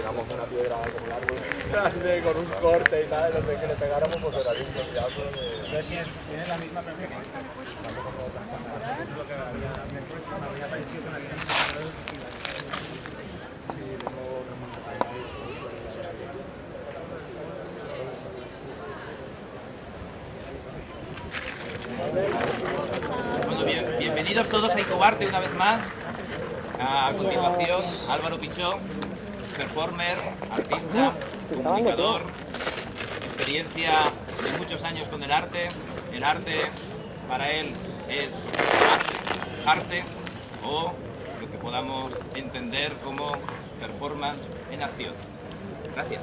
pegamos una piedra como un árbol grande con un corte y tal, los que le pegáramos pues era un golpeazo de... ¿Tienes la misma preferencia? Lo que me había parecido que me había encontrado. Bueno, bienvenidos todos a Incubarte una vez más. A continuación, Álvaro Pichó, performer, artista, comunicador, experiencia de muchos años con el arte. El arte para él es arte o lo que podamos entender como performance en acción. Gracias.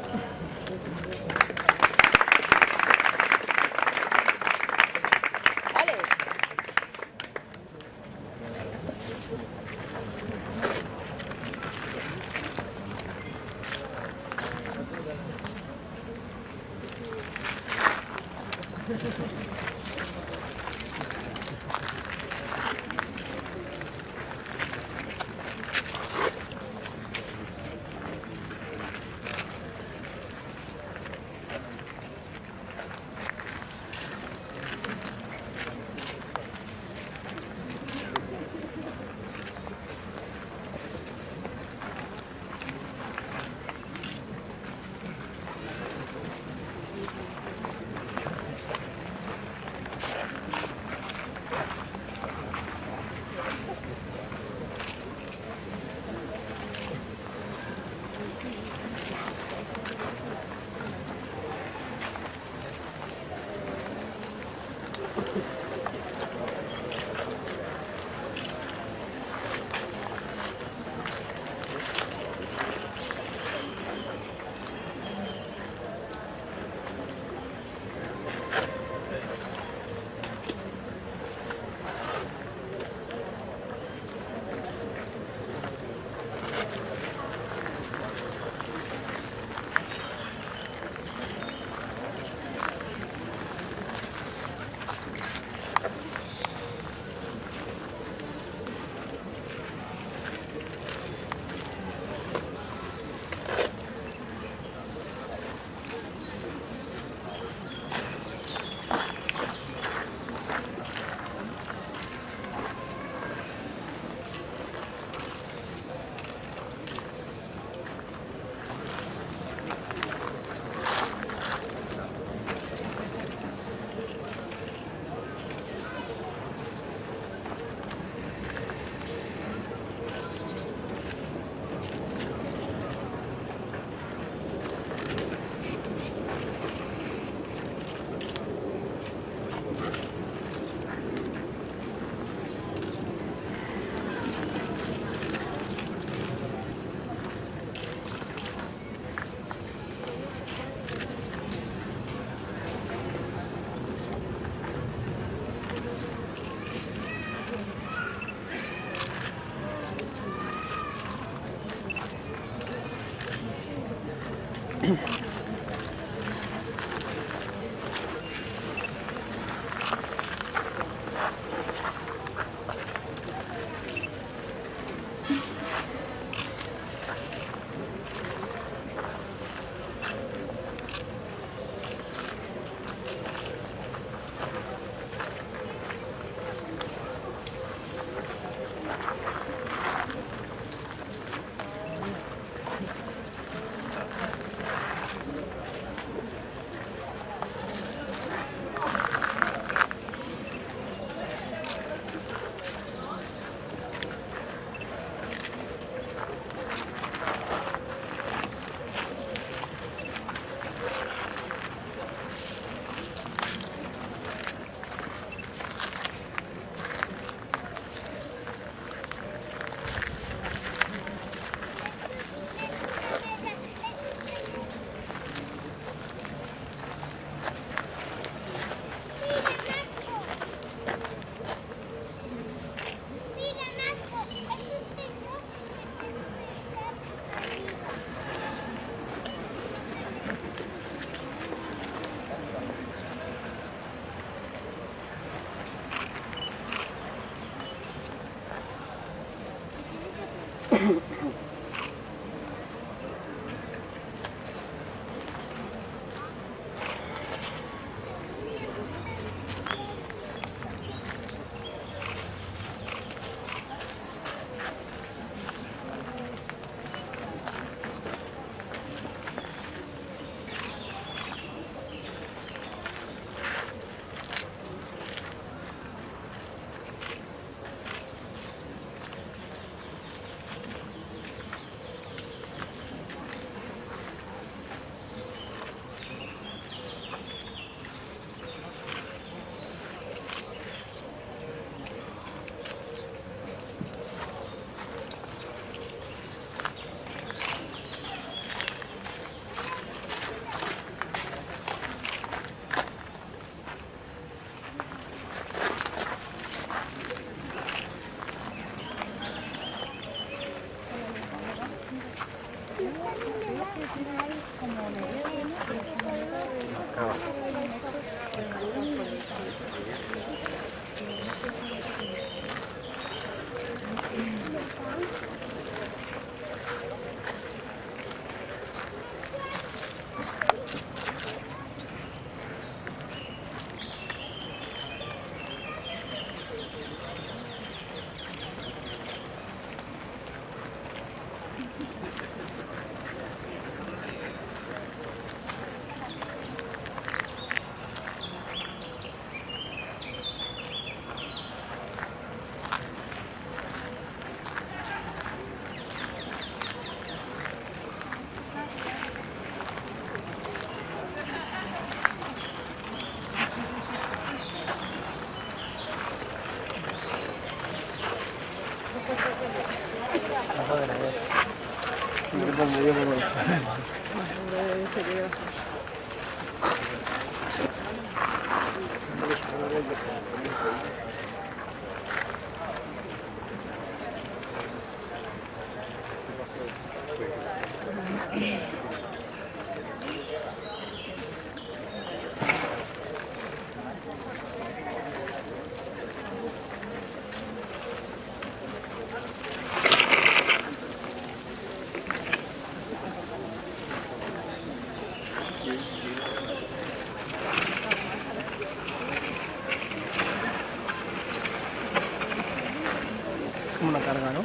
Una carga, ¿no?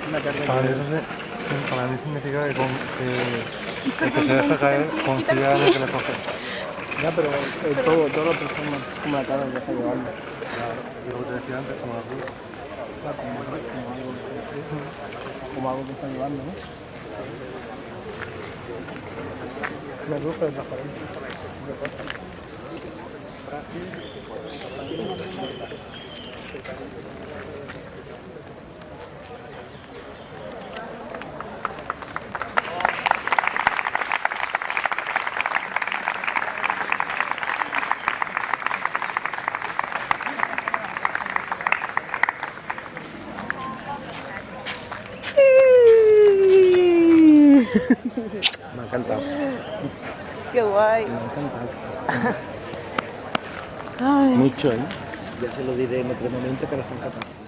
Una carga. Para eso para mí significa que, el que se deja caer confía en el que le coge. Ya, pero todo lo transforma como la carga que está llevando. Y lo que te decía antes, como la cruz. Claro, como algo que está llevando, ¿no? La cruz es transparente. Me ha encantado. Qué guay. Me ha encantado. Ay. Mucho, ¿eh? Ya se lo diré en otro momento, pero está encantado.